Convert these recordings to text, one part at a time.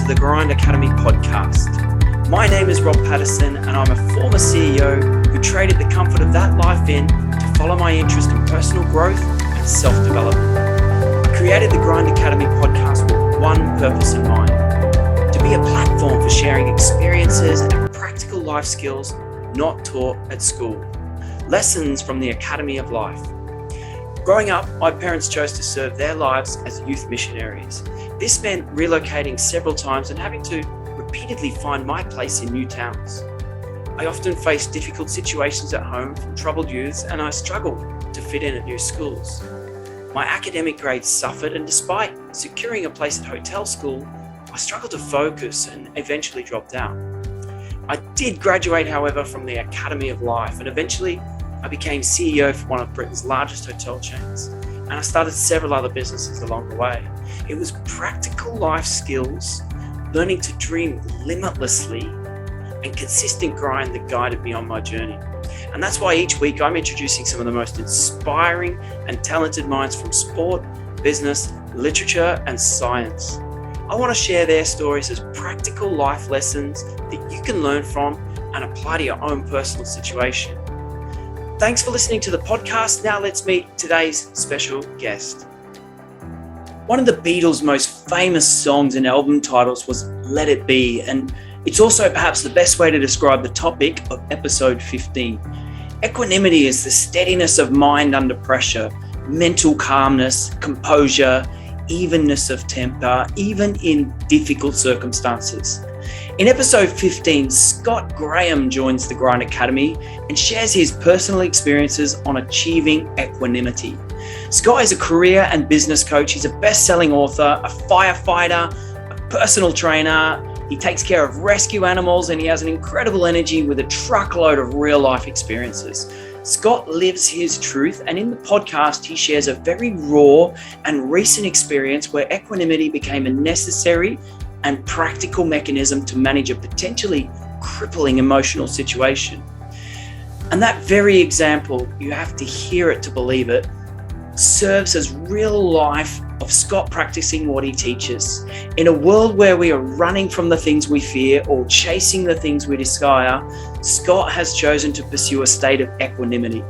to the Grind Academy podcast. My name is Rob Patterson and I'm a former CEO who traded the comfort of that life in to follow my interest in personal growth and self-development. I created the Grind Academy podcast with one purpose in mind: to be a platform for sharing experiences and practical life skills not taught at school. Lessons from the Academy of Life. Growing up, my parents chose to serve their lives as youth missionaries. This meant relocating several times and having to repeatedly find my place in new towns. I often faced difficult situations at home from troubled youths, and I struggled to fit in at new schools. My academic grades suffered, and despite securing a place at hotel school, I struggled to focus and eventually dropped out. I did graduate, however, from the Academy of Life, and eventually I became CEO for one of Britain's largest hotel chains, and I started several other businesses along the way. It was practical life skills, learning to dream limitlessly, and consistent grind that guided me on my journey. And that's why each week I'm introducing some of the most inspiring and talented minds from sport, business, literature, and science. I want to share their stories as practical life lessons that you can learn from and apply to your own personal situation. Thanks for listening to the podcast. Now let's meet today's special guest. One of the Beatles' most famous songs and album titles was Let It Be, and it's also perhaps the best way to describe the topic of episode 15. Equanimity is the steadiness of mind under pressure, mental calmness, composure, evenness of temper, even in difficult circumstances. In episode 15, Scott Graham joins the Grind Academy and shares his personal experiences on achieving equanimity. Scott is a career and business coach. He's a best-selling author, a firefighter, a personal trainer. He takes care of rescue animals, and he has an incredible energy with a truckload of real-life experiences. Scott lives his truth, and in the podcast, he shares a very raw and recent experience where equanimity became a necessary and practical mechanism to manage a potentially crippling emotional situation. And that very example, you have to hear it to believe it, serves as real life of Scott practicing what he teaches. In a world where we are running from the things we fear or chasing the things we desire, Scott has chosen to pursue a state of equanimity.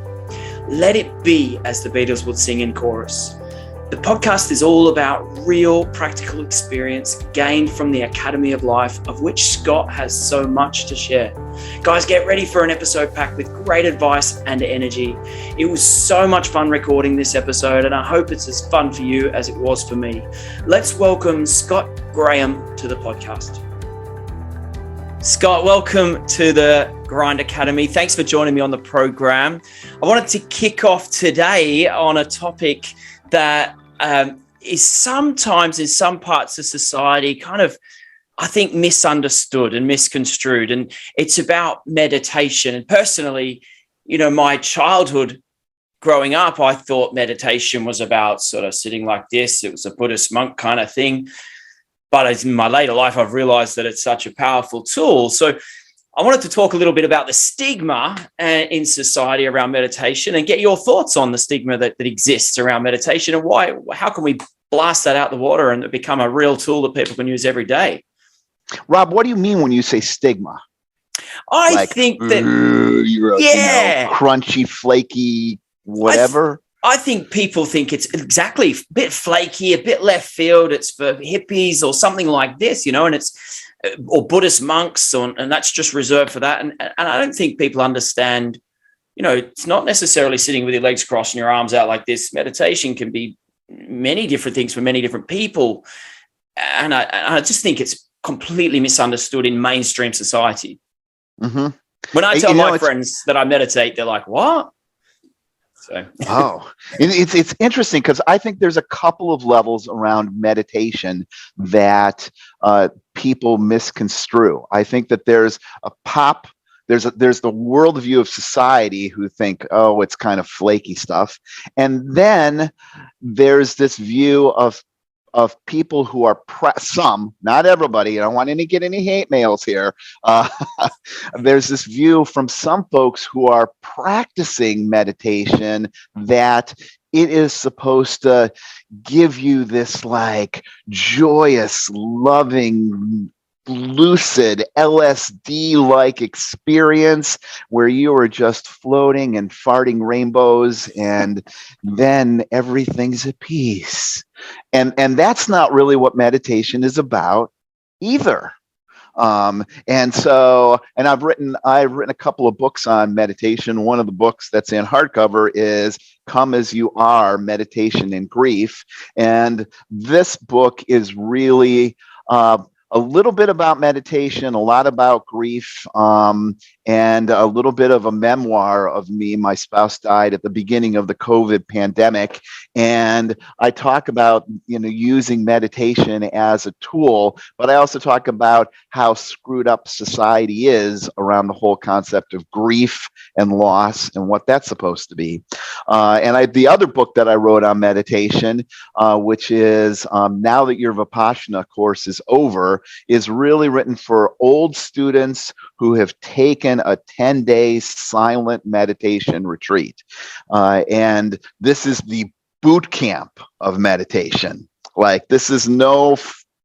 Let it be, as the Beatles would sing in chorus. The podcast is all about real practical experience gained from the Academy of Life, of which Scott has so much to share. Guys, get ready for an episode packed with great advice and energy. It was so much fun recording this episode, and I hope it's as fun for you as it was for me. Let's welcome Scott Graham to the podcast. Scott, welcome to the Grind Academy. Thanks for joining me on the program. I wanted to kick off today on a topic that is sometimes in some parts of society kind of, I think, misunderstood and misconstrued. And it's about meditation. And personally, my childhood growing up, I thought meditation was about sort of sitting like this. It was a Buddhist monk kind of thing. But in my later life, I've realized that it's such a powerful tool. So I wanted to talk a little bit about the stigma in society around meditation and get your thoughts on the stigma that exists around meditation and how can we blast that out the water and become a real tool that people can use every day. Rob, what do you mean when you say stigma? I think that, crunchy, flaky, whatever. I think people think it's exactly a bit flaky, a bit left field. It's for hippies or something like this, and it's, or Buddhist monks, and that's just reserved for that. And I don't think people understand, it's not necessarily sitting with your legs crossed and your arms out like this. Meditation can be many different things for many different people. And I just think it's completely misunderstood in mainstream society. Mm-hmm. When I tell my friends that I meditate, they're like, what? It's interesting because I think there's a couple of levels around meditation that people misconstrue. I think that there's the worldview of society who think, oh, it's kind of flaky stuff, and then there's this view of people who are some, not everybody. I don't want get any hate mails here. There's this view from some folks who are practicing meditation that it is supposed to give you this like joyous, loving, lucid LSD like experience where you are just floating and farting rainbows, and then everything's at peace. And that's not really what meditation is about either. And I've written a couple of books on meditation. One of the books that's in hardcover is Come As You Are, Meditation in Grief. And this book is really a little bit about meditation, a lot about grief, and a little bit of a memoir of me. My spouse died at the beginning of the COVID pandemic, and I talk about using meditation as a tool, but I also talk about how screwed up society is around the whole concept of grief and loss and what that's supposed to be. The other book that I wrote on meditation, which is Now That Your Vipassana course is over, is really written for old students who have taken a 10-day silent meditation retreat. And this is the boot camp of meditation. Like, this is no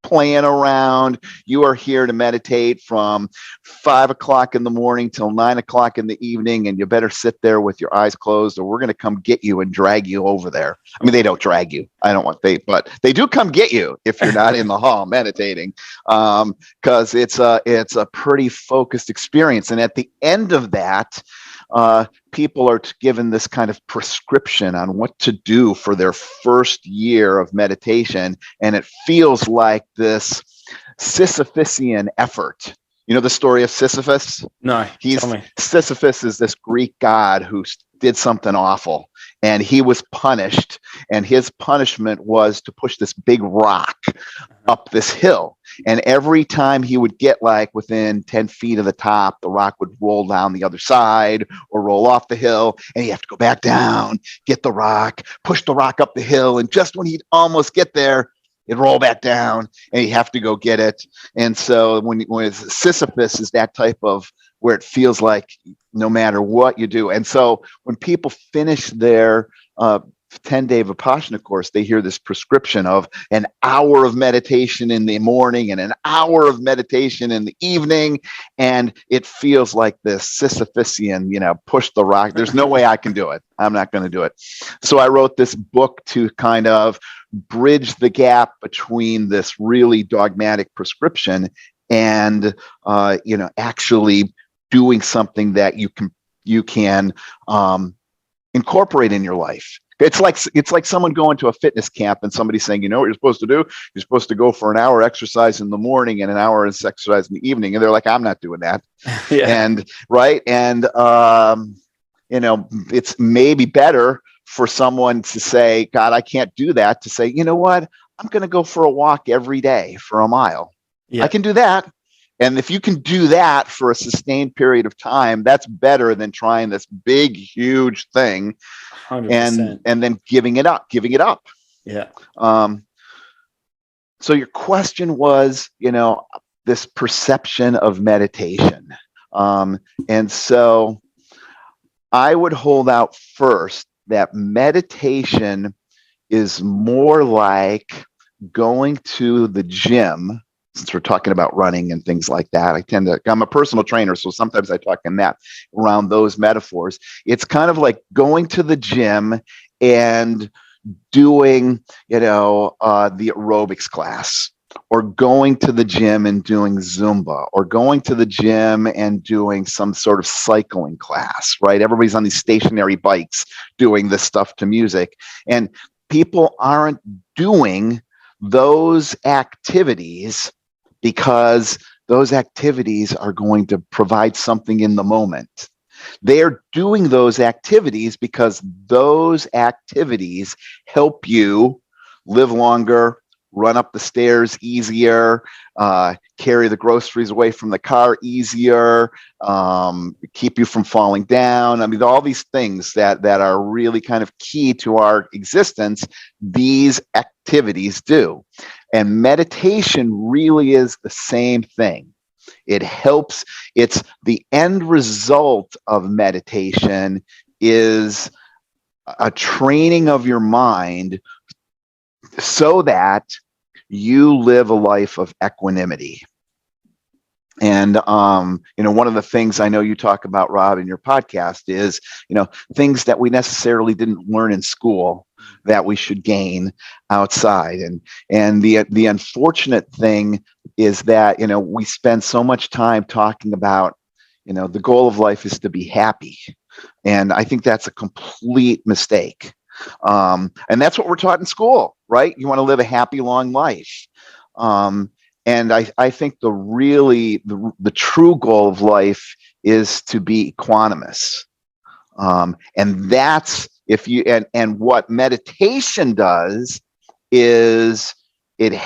playing around. You are here to meditate from 5 o'clock in the morning till 9 o'clock in the evening, and you better sit there with your eyes closed, or we're going to come get you and drag you over there. I mean, they don't drag you. But they do come get you if you're not in the hall meditating, because it's a pretty focused experience. And at the end of that, people are given this kind of prescription on what to do for their first year of meditation. And it feels like this Sisyphusian effort. You know the story of Sisyphus? No, tell me. Sisyphus is this Greek god who did something awful, and he was punished. And his punishment was to push this big rock up this hill. And every time he would get like within 10 feet of the top, the rock would roll down the other side or roll off the hill. And you have to go back down, get the rock, push the rock up the hill. And just when he'd almost get there, it'd roll back down and you have to go get it. And so when Sisyphus is that type of where it feels like no matter what you do. And so when people finish their 10-day Vipassana course, they hear this prescription of an hour of meditation in the morning and an hour of meditation in the evening. And it feels like this Sisyphusian, push the rock. There's no way I can do it. I'm not going to do it. So I wrote this book to kind of bridge the gap between this really dogmatic prescription and, actually doing something that you can incorporate in your life. It's like someone going to a fitness camp and somebody saying, what you're supposed to do? You're supposed to go for an hour exercise in the morning and an hour exercise in the evening. And they're like, I'm not doing that. Yeah. And right. And, it's maybe better for someone to say, God, I can't do that, to say, you know what? I'm going to go for a walk every day for a mile. Yeah. I can do that. And if you can do that for a sustained period of time, that's better than trying this big, huge thing 100%. and then giving it up. Yeah. So your question was, this perception of meditation. And so I would hold out first that meditation is more like going to the gym. Since we're talking about running and things like that, I'm a personal trainer, so sometimes I talk in that around those metaphors. It's kind of like going to the gym and doing, the aerobics class, or going to the gym and doing Zumba, or going to the gym and doing some sort of cycling class, right? Everybody's on these stationary bikes doing this stuff to music, and people aren't doing those activities because those activities are going to provide something in the moment. They're doing those activities because those activities help you live longer, run up the stairs easier, carry the groceries away from the car easier, keep you from falling down. I mean, all these things that are really kind of key to our existence, these activities do. And meditation really is the same thing. It helps. It's the end result of meditation is a training of your mind so that you live a life of equanimity. And, one of the things I know you talk about, Rob, in your podcast is, things that we necessarily didn't learn in school that we should gain outside. And the unfortunate thing is that, we spend so much time talking about, the goal of life is to be happy. And I think that's a complete mistake. And that's what we're taught in school, right? You want to live a happy, long life. And I think the true goal of life is to be equanimous. And that's and what meditation does is it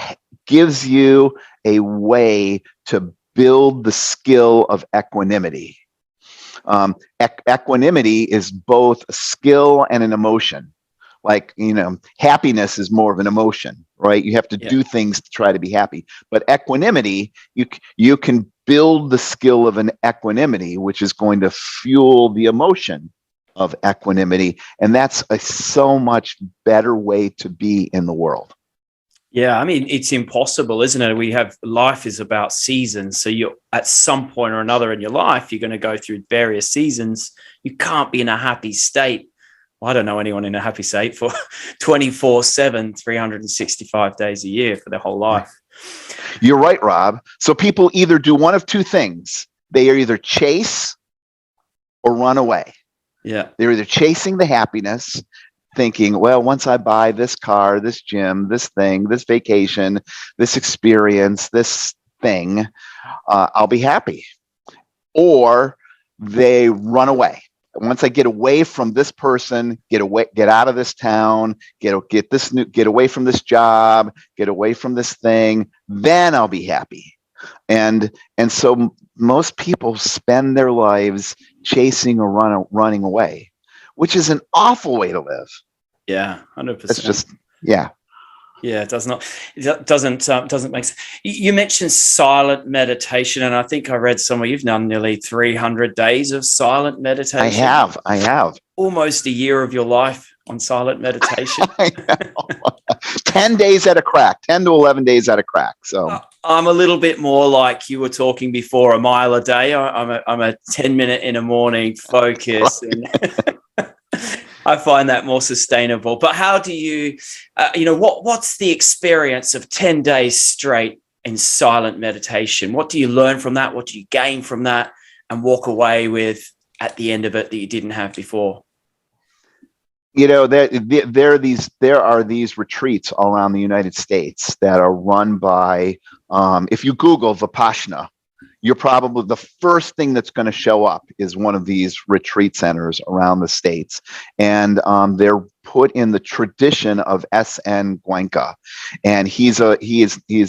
gives you a way to build the skill of equanimity. Equanimity is both a skill and an emotion. Like, happiness is more of an emotion, right? You have to do things to try to be happy. But equanimity, you can build the skill of an equanimity, which is going to fuel the emotion of equanimity. And that's a so much better way to be in the world. Yeah, I mean, it's impossible, isn't it? Life is about seasons. So you're at some point or another in your life, you're going to go through various seasons. You can't be in a happy state. I don't know anyone in a happy state for 24/7, 365 days a year for their whole life. You're right, Rob. So people either do one of two things. They are either chase or run away. Yeah. They're either chasing the happiness, thinking, well, once I buy this car, this gym, this thing, this vacation, this experience, this thing, I'll be happy. Or they run away. Once I get away from this person, get out of this town, get away from this job, get away from this thing, then I'll be happy. And so most people spend their lives chasing or running away, which is an awful way to live. Yeah, 100%. It's just, yeah. Yeah, it doesn't make sense. You mentioned silent meditation, and I think I read somewhere you've done nearly 300 days of silent meditation. I have. Almost a year of your life on silent meditation. 10 days at a crack, 10 to 11 days at a crack. So I'm a little bit more like you were talking before, a mile a day. I'm a 10-minute in the morning focus. And I find that more sustainable. But how do you, what's the experience of 10 days straight in silent meditation? What do you learn from that? What do you gain from that and walk away with at the end of it that you didn't have before? There are these retreats all around the United States that are run by, if you Google Vipassana, you're probably the first thing that's going to show up is one of these retreat centers around the States. And they're put in the tradition of S.N. Goenka. And he is a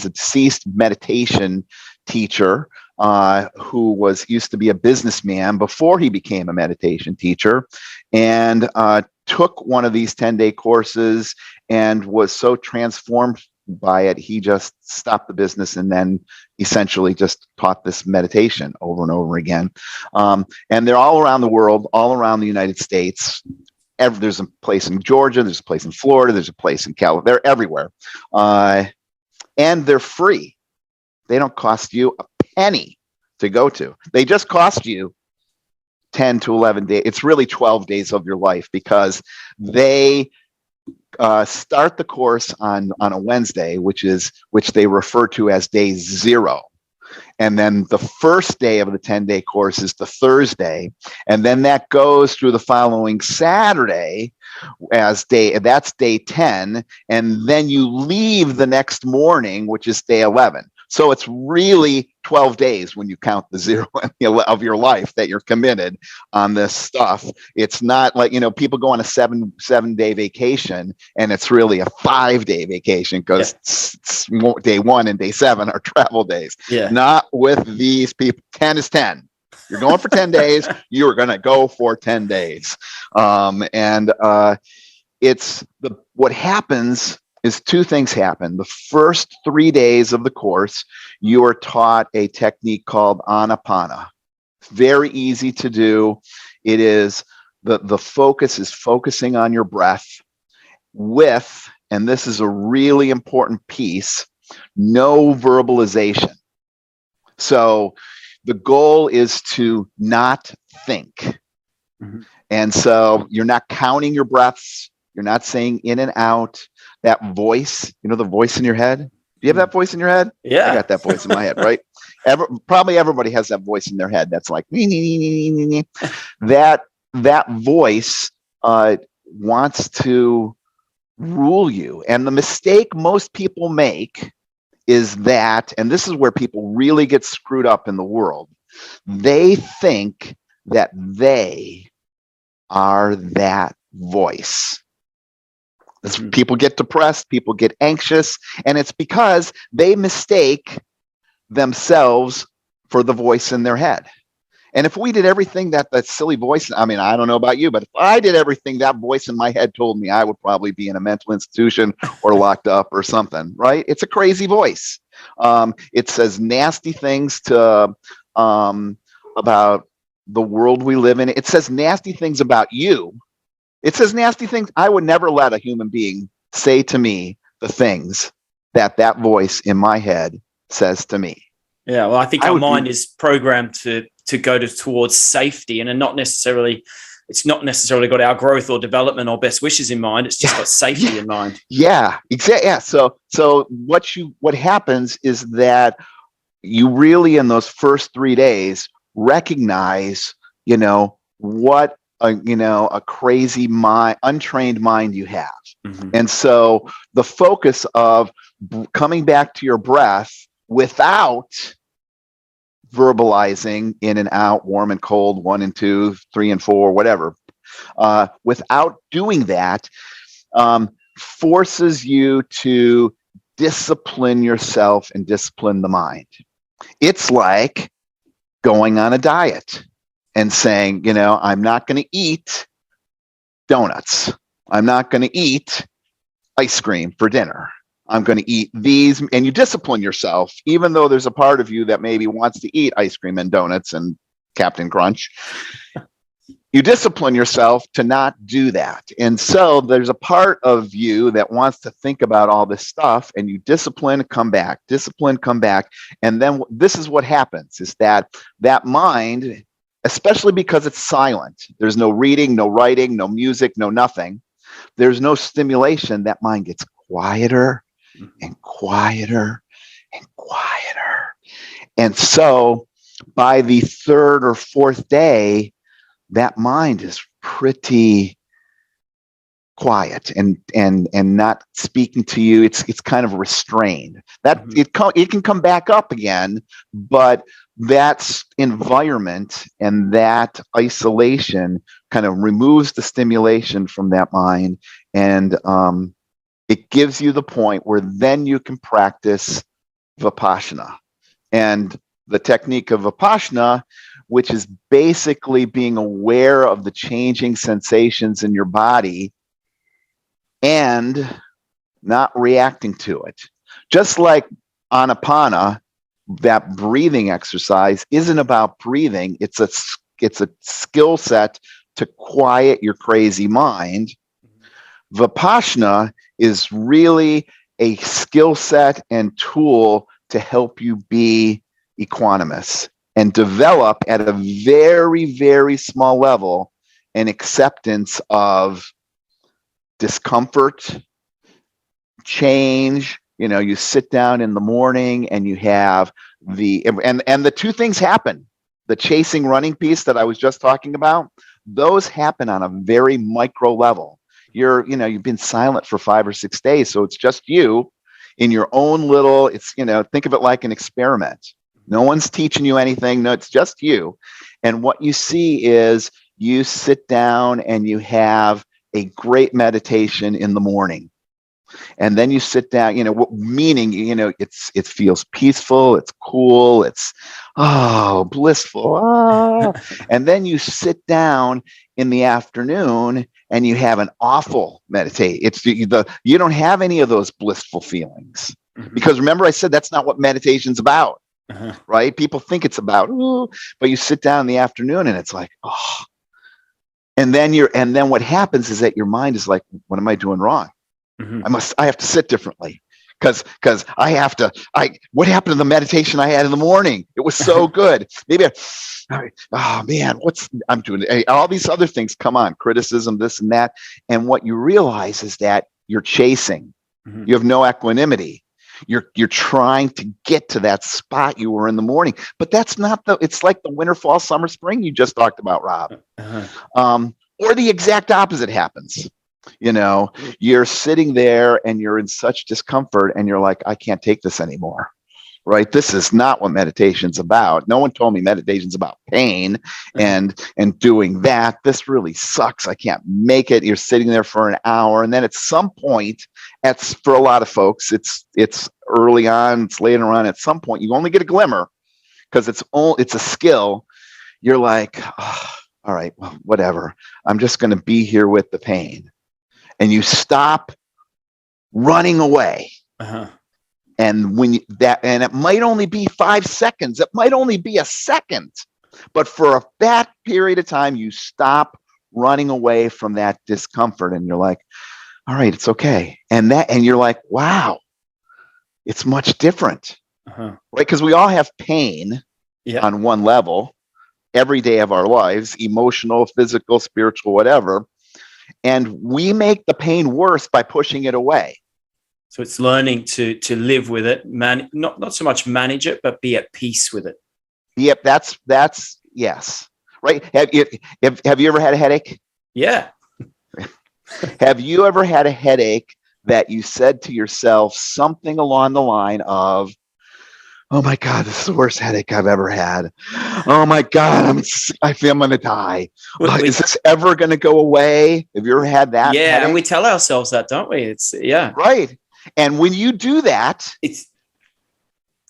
deceased meditation teacher who used to be a businessman before he became a meditation teacher, and took one of these 10-day courses and was so transformed by it, he just stopped the business and then essentially just taught this meditation over and over again. And they're all around the world, all around the United States. There's a place in Georgia, there's a place in Florida, there's a place in California. They're everywhere. And they're free. They don't cost you a penny to go to. They just cost you 10 to 11 days. It's really 12 days of your life, because they start the course on a Wednesday, which they refer to as day 0. And then the first day of the 10-day course is the Thursday. And then that goes through the following Saturday that's day 10. And then you leave the next morning, which is day 11. So it's really 12 days when you count the 0 of your life that you're committed on this stuff. It's not like, people go on a seven-day vacation and it's really a 5-day vacation, because day 1 and day 7 are travel days. Yeah. Not with these people. 10 is 10. You're going for 10 days. You're going to go for 10 days. What happens is 2 things happen. The first 3 days of the course, you are taught a technique called Anapana. It's very easy to do. It is The focus is focusing on your breath with, and this is a really important piece, no verbalization. So the goal is to not think. Mm-hmm. And so you're not counting your breaths. You're not saying in and out. That voice, the voice in your head. Do you have that voice in your head? Yeah. I got that voice in my head, right? Probably everybody has that voice in their head. That's like, that voice wants to rule you. And the mistake most people make is that, and this is where people really get screwed up in the world, they think that they are that voice. Mm-hmm. People get depressed, people get anxious, and it's because they mistake themselves for the voice in their head. And if we did everything that silly voice, I mean, I don't know about you, but if I did everything that voice in my head told me, I would probably be in a mental institution or locked up or something, right? It's a crazy voice. It says nasty things about the world we live in. It says nasty things about you. It says nasty things. I would never let a human being say to me the things that voice in my head says to me. Yeah, well, I think our mind is programmed to go towards safety, and it's not necessarily got our growth or development or best wishes in mind. It's just got safety in mind. Yeah, exactly. Yeah. So what happens is that you really, in those first 3 days, recognize, what a crazy mind, untrained mind you have. Mm-hmm. And so the focus of coming back to your breath without verbalizing in and out, warm and cold, 1 and 2, 3 and 4, whatever, without doing that, forces you to discipline yourself and discipline the mind. It's like going on a diet and saying, I'm not going to eat donuts. I'm not going to eat ice cream for dinner. I'm going to eat these, and you discipline yourself, even though there's a part of you that maybe wants to eat ice cream and donuts and Captain Crunch. You discipline yourself to not do that. And so there's a part of you that wants to think about all this stuff, and you discipline, come back. And then this is what happens, is that mind, especially because it's silent, there's no reading, no writing, no music, no nothing. There's no stimulation. That mind gets quieter and quieter and quieter. And so by the 3rd or 4th day, that mind is pretty quiet and not speaking to you. It's kind of restrained. That it can come back up again, but that environment and that isolation kind of removes the stimulation from that mind, and it gives you the point where then you can practice Vipassana. And the technique of Vipassana, which is basically being aware of the changing sensations in your body and not reacting to it. Just like Anapana, that breathing exercise isn't about breathing. It's a skill set to quiet your crazy mind. Vipassana is really a skill set and tool to help you be equanimous and develop at a very, very small level an acceptance of discomfort, change. You sit down in the morning and you have and the two things happen. The chasing running piece that I was just talking about, those happen on a very micro level. You've been silent for 5 or 6 days, so it's just you in your own little, think of it like an experiment. No one's teaching you anything. No, it's just you. And what you see is you sit down and you have a great meditation in the morning. And then you sit down, meaning, it feels peaceful, it's cool, it's, blissful. And then you sit down in the afternoon and you have an awful meditate. You don't have any of those blissful feelings. Mm-hmm. Because remember, I said that's not what meditation's about, right? People think it's about, but you sit down in the afternoon and it's like, And then what happens is that your mind is like, what am I doing wrong? I have to sit differently because what happened to the meditation I had in the morning? It was so good. Oh man, I'm doing all these other things. Come on, criticism, this and that. And what you realize is that you're chasing. You have no equanimity. You're trying to get to that spot you were in the morning, but that's not it's like the winter, fall, summer, spring you just talked about, Rob. Or the exact opposite happens. You're sitting there and you're in such discomfort and you're like, I can't take this anymore. Right? This is not what meditation's about. No one told me meditation's about pain and doing that. This really sucks. I can't make it. You're sitting there for an hour. And then at some point, for a lot of folks, it's early on, it's later on. At some point, you only get a glimmer because it's a skill. You're like, oh, all right, well, whatever. I'm just going to be here with the pain. And you stop running away. And and it might only be 5 seconds. It might only be a second, but for that period of time, you stop running away from that discomfort and you're like, all right, it's okay. And you're like, wow, it's much different, right? Because we all have pain on one level every day of our lives, emotional, physical, spiritual, whatever. And we make the pain worse by pushing it away. So it's learning to live with it, not so much manage it, but be at peace with it. Yep, that's yes, right. Have you ever had a headache? Yeah. Have you ever had a headache that you said to yourself something along the line of, "Oh my God, this is the worst headache I've ever had. Oh my God, I feel I'm going to die. Is this ever going to go away?" Have you ever had that? Yeah, headache? And we tell ourselves that, don't we? It's right. And when you do that,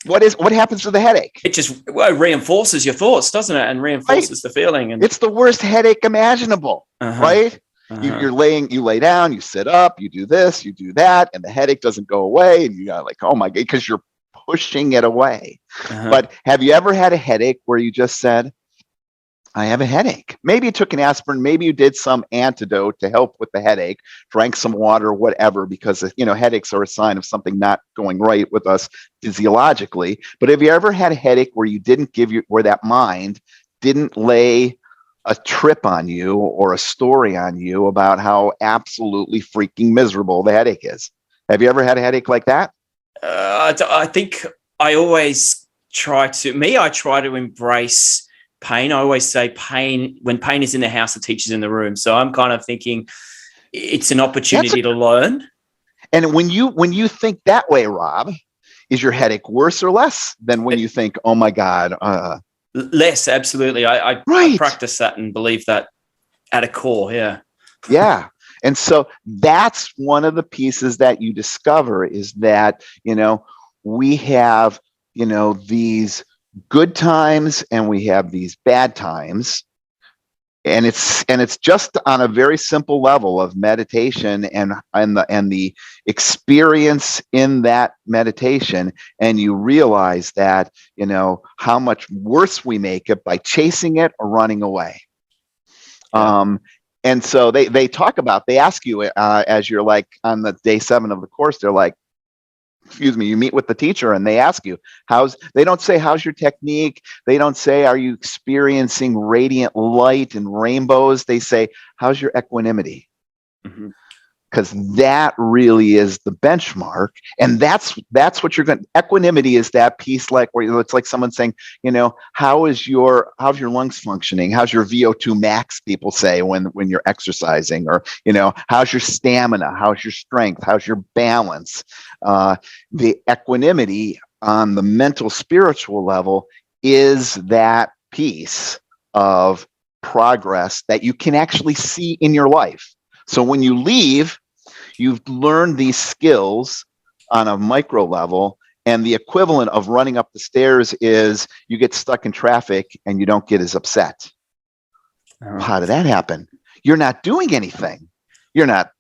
what happens to the headache? It just reinforces your thoughts, doesn't it? And reinforces the feeling. And it's the worst headache imaginable, right? You lay down, you sit up, you do this, you do that, and the headache doesn't go away. And you got like, oh my God, because you're pushing it away. But have you ever had a headache where you just said, I have a headache? Maybe you took an aspirin, maybe you did some antidote to help with the headache, drank some water, whatever, because headaches are a sign of something not going right with us physiologically. But have you ever had a headache where where that mind didn't lay a trip on you or a story on you about how absolutely freaking miserable the headache is? Have you ever had a headache like that? I think I always try to embrace pain. I always say when pain is in the house, the teacher's in the room. So I'm kind of thinking it's an opportunity to learn. And when you think that way, Rob, is your headache worse or less than when you think, oh my God? Less, absolutely. I practice that and believe that at a core. Yeah. Yeah. And so that's one of the pieces that you discover is that, we have, these good times and we have these bad times. And it's just on a very simple level of meditation and the experience in that meditation. And you realize that, how much worse we make it by chasing it or running away. And so they ask you as you're like on the day 7 of the course, they're like, you meet with the teacher and they ask you, they don't say, how's your technique? They don't say, are you experiencing radiant light and rainbows? They say, how's your equanimity? Because that really is the benchmark. And that's what equanimity is that piece, like where it's like someone saying, how's your lungs functioning? How's your VO2 max, people say when you're exercising, or, how's your stamina? How's your strength? How's your balance? The equanimity on the mental, spiritual level is that piece of progress that you can actually see in your life. So when you leave, you've learned these skills on a micro level, and the equivalent of running up the stairs is you get stuck in traffic and you don't get as upset. How did that happen? You're not doing anything. You're not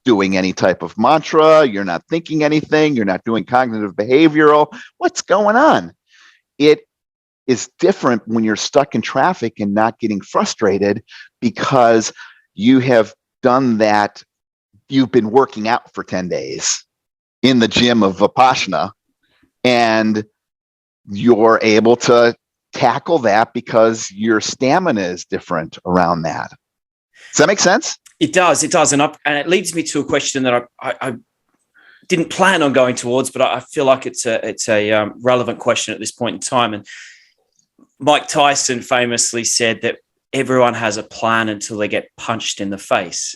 doing any type of mantra. You're not thinking anything. You're not doing cognitive behavioral. What's going on? It is different when you're stuck in traffic and not getting frustrated, because you have done that. You've been working out for 10 days in the gym of Vipassana, and you're able to tackle that because your stamina is different around that. Does that make sense? It does. And it leads me to a question that I didn't plan on going towards, but I feel like it's a relevant question at this point in time. And Mike Tyson famously said that everyone has a plan until they get punched in the face.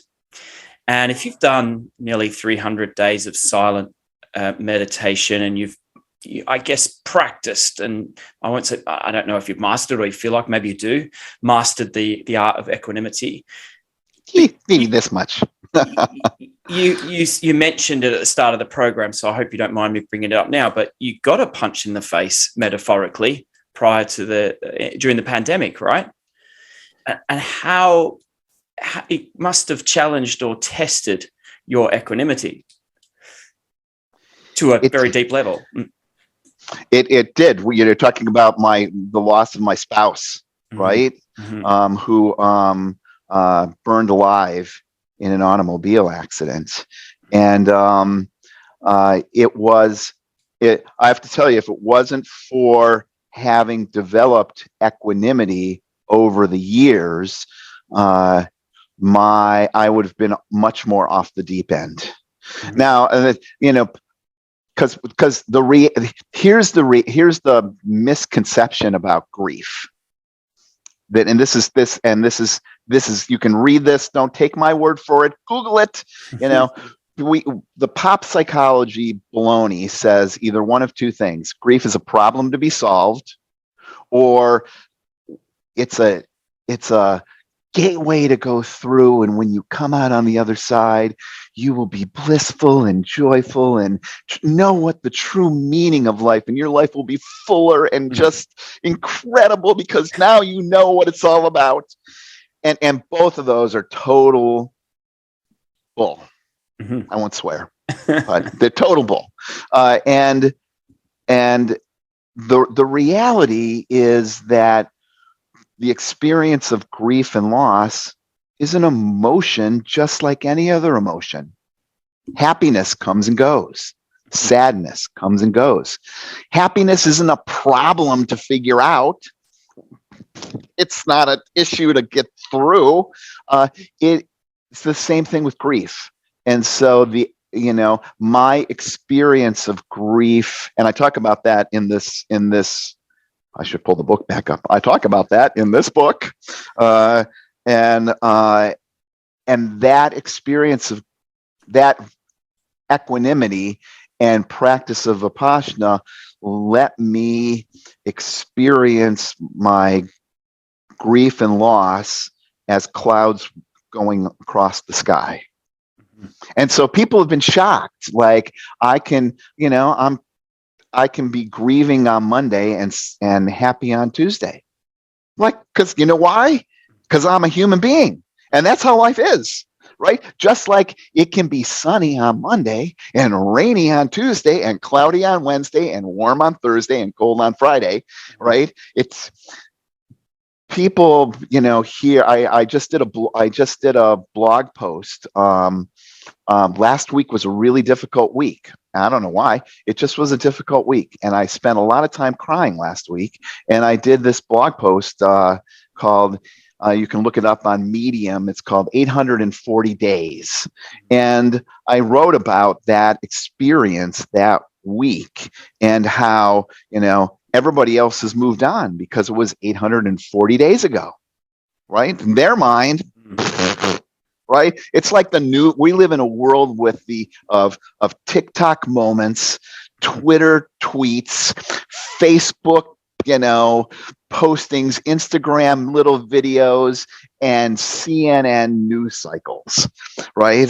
And if you've done nearly 300 days of silent meditation, and I guess, practiced, and I don't know if you've mastered, or you feel like maybe you do, mastered the art of equanimity. Maybe this much. You mentioned it at the start of the program, so I hope you don't mind me bringing it up now, but you got a punch in the face, metaphorically, during the pandemic, right? And how it must have challenged or tested your equanimity to a very deep level. It did. You're talking about the loss of my spouse, right? Mm-hmm. Who burned alive in an automobile accident. And I have to tell you, if it wasn't for having developed equanimity over the years, I would have been much more off the deep end. Mm-hmm. Now, because here's the misconception about grief. This is you can read this. Don't take my word for it. Google it. The pop psychology baloney says either one of two things: grief is a problem to be solved, or it's a gateway to go through, and when you come out on the other side, you will be blissful and joyful and know what the true meaning of life, and your life will be fuller and just incredible because now you know what it's all about. And both of those are total bull. Mm-hmm. I won't swear, but they're total bull. And the reality is that the experience of grief and loss is an emotion just like any other emotion. Happiness comes and goes. Sadness comes and goes. Happiness isn't a problem to figure out. It's not an issue to get through. It's the same thing with grief. And so my experience of grief, and I talk about that in this, I should pull the book back up. I talk about that in this book, and that experience of that equanimity and practice of Vipassana let me experience my grief and loss as clouds going across the sky. And so people have been shocked. Like I can be grieving on Monday and happy on Tuesday. Like, because you know why? Because I'm a human being. And that's how life is, right? Just like it can be sunny on Monday and rainy on Tuesday and cloudy on Wednesday and warm on Thursday and cold on Friday, right? It's people, here, I just did a blog post. Last week was a really difficult week. I don't know why. It just was a difficult week. And I spent a lot of time crying last week. And I did this blog post called, you can look it up on Medium. It's called 840 Days. And I wrote about that experience that week and how, everybody else has moved on because it was 840 days ago, right? In their mind, right? It's like we live in a world with of TikTok moments, Twitter tweets, Facebook, postings, Instagram little videos, and CNN news cycles, right?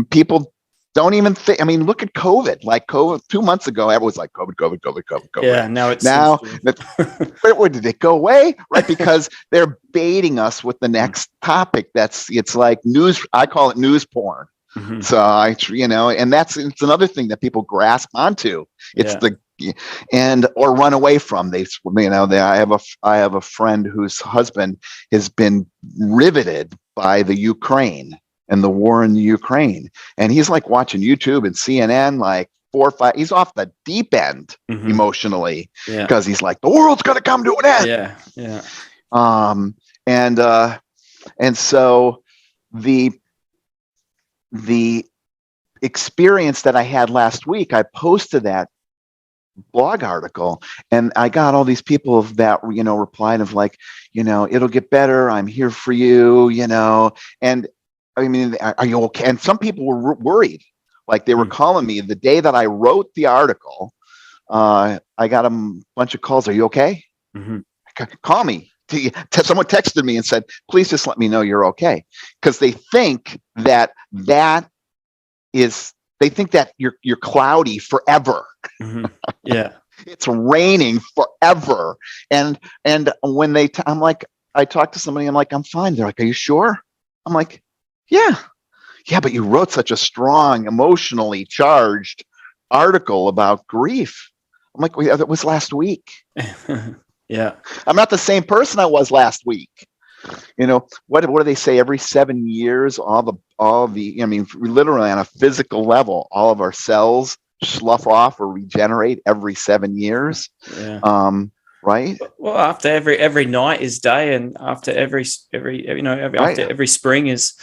People don't even think. I mean, look at COVID. Like COVID 2 months ago, everyone was like COVID. Yeah, now where did it go away? Right, because they're baiting us with the next topic. It's like news. I call it news porn. Mm-hmm. So it's another thing that people grasp onto. It's and or run away from. I have a friend whose husband has been riveted by the Ukraine and the war in the Ukraine, and he's like watching YouTube and CNN like 4 or 5. He's off the deep end emotionally because he's like, the world's going to come to an end. And so the experience that I had last week, I posted that blog article, and I got all these people that replied of like, it'll get better, I'm here for you, and I mean, are you okay? And some people were worried, like they were calling me the day that I wrote the article. I got a bunch of calls. Are you okay? Call me. Someone texted me and said, please just let me know you're okay, because they think that you're cloudy forever. It's raining forever. And when I'm like, I talk to somebody, I'm like, I'm fine. They're like, are you sure? I'm like, yeah, but you wrote such a strong, emotionally charged article about grief. I'm like, that was last week. I'm not the same person I was last week. What do they say? Every 7 years, literally on a physical level, all of our cells slough off or regenerate every 7 years. Right. Well, after every night is day, and after every after every spring is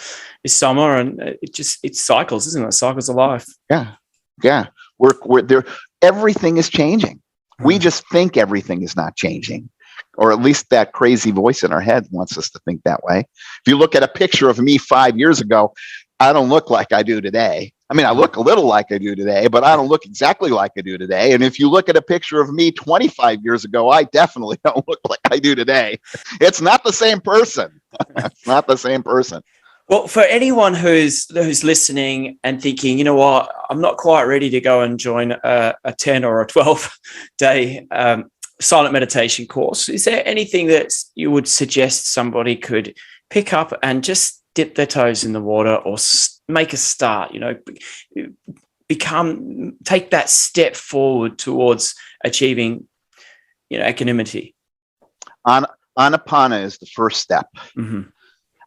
summer, and it cycles, isn't it? Cycles of life. Yeah. We're there. Everything is changing. We just think everything is not changing, or at least that crazy voice in our head wants us to think that way. If you look at a picture of me 5 years ago, I don't look like I do today. I mean, I look a little like I do today, but I don't look exactly like I do today. And if you look at a picture of me 25 years ago, I definitely don't look like I do today. It's not the same person. It's not the same person. Well, for anyone who's listening and thinking, you know what, I'm not quite ready to go and join a 10 or a 12-day silent meditation course, is there anything that you would suggest somebody could pick up and just dip their toes in the water, or make a start, take that step forward towards achieving, equanimity? Anapana is the first step.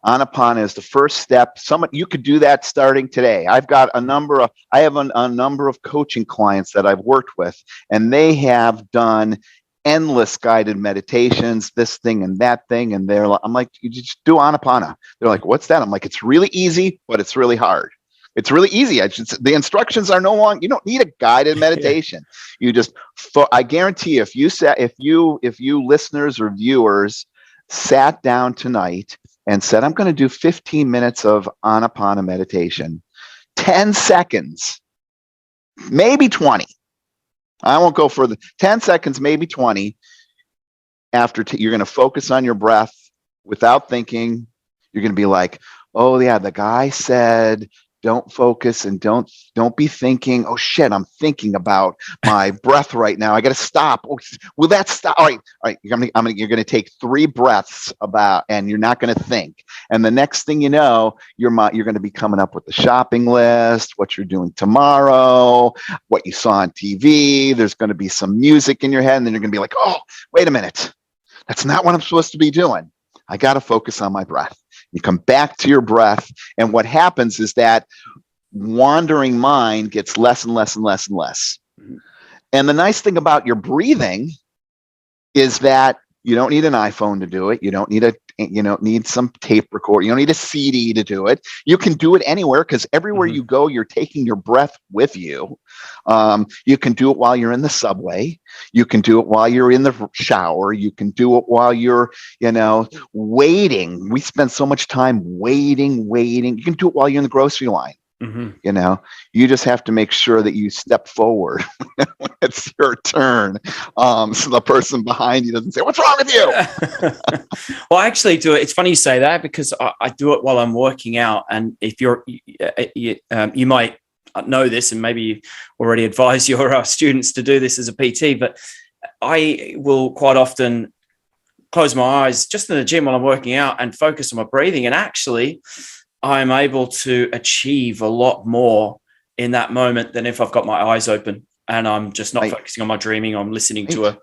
Anapana is the first step. You could do that starting today. I have a number of coaching clients that I've worked with, and they have done endless guided meditations, this thing and that thing. And I'm like, you just do Anapana. They're like, what's that? I'm like, it's really easy, but it's really hard. It's really easy. The instructions are no longer, you don't need a guided meditation. You just, I guarantee if you listeners or viewers sat down tonight and said, I'm going to do 15 minutes of Anapana meditation, 10 seconds, maybe 20. I won't go further. 10 seconds, maybe 20. You're going to focus on your breath without thinking. You're going to be like, oh yeah, the guy said, don't focus and don't be thinking, oh shit, I'm thinking about my breath right now. I got to stop. Oh, will that stop? All right. You're going to take 3 breaths and you're not going to think. And the next thing you know, you're going to be coming up with the shopping list, what you're doing tomorrow, what you saw on TV. There's going to be some music in your head, and then you're going to be like, oh, wait a minute. That's not what I'm supposed to be doing. I got to focus on my breath. You come back to your breath, and what happens is that wandering mind gets less and less and less and less. And the nice thing about your breathing is that you don't need an iPhone to do it. You don't need some tape recorder. You don't need a CD to do it. You can do it anywhere, because everywhere you go, you're taking your breath with you. You can do it while you're in the subway. You can do it while you're in the shower. You can do it while you're, waiting. We spend so much time waiting. You can do it while you're in the grocery line. You just have to make sure that you step forward when it's your turn, so the person behind you doesn't say, what's wrong with you? Well, I actually do it. It's funny you say that, because I do it while I'm working out. And if you might know this, and maybe you already advise your students to do this as a PT, but I will quite often close my eyes just in the gym while I'm working out and focus on my breathing. And actually, I'm able to achieve a lot more in that moment than if I've got my eyes open. and I'm just not Right. focusing on my dreaming. I'm listening to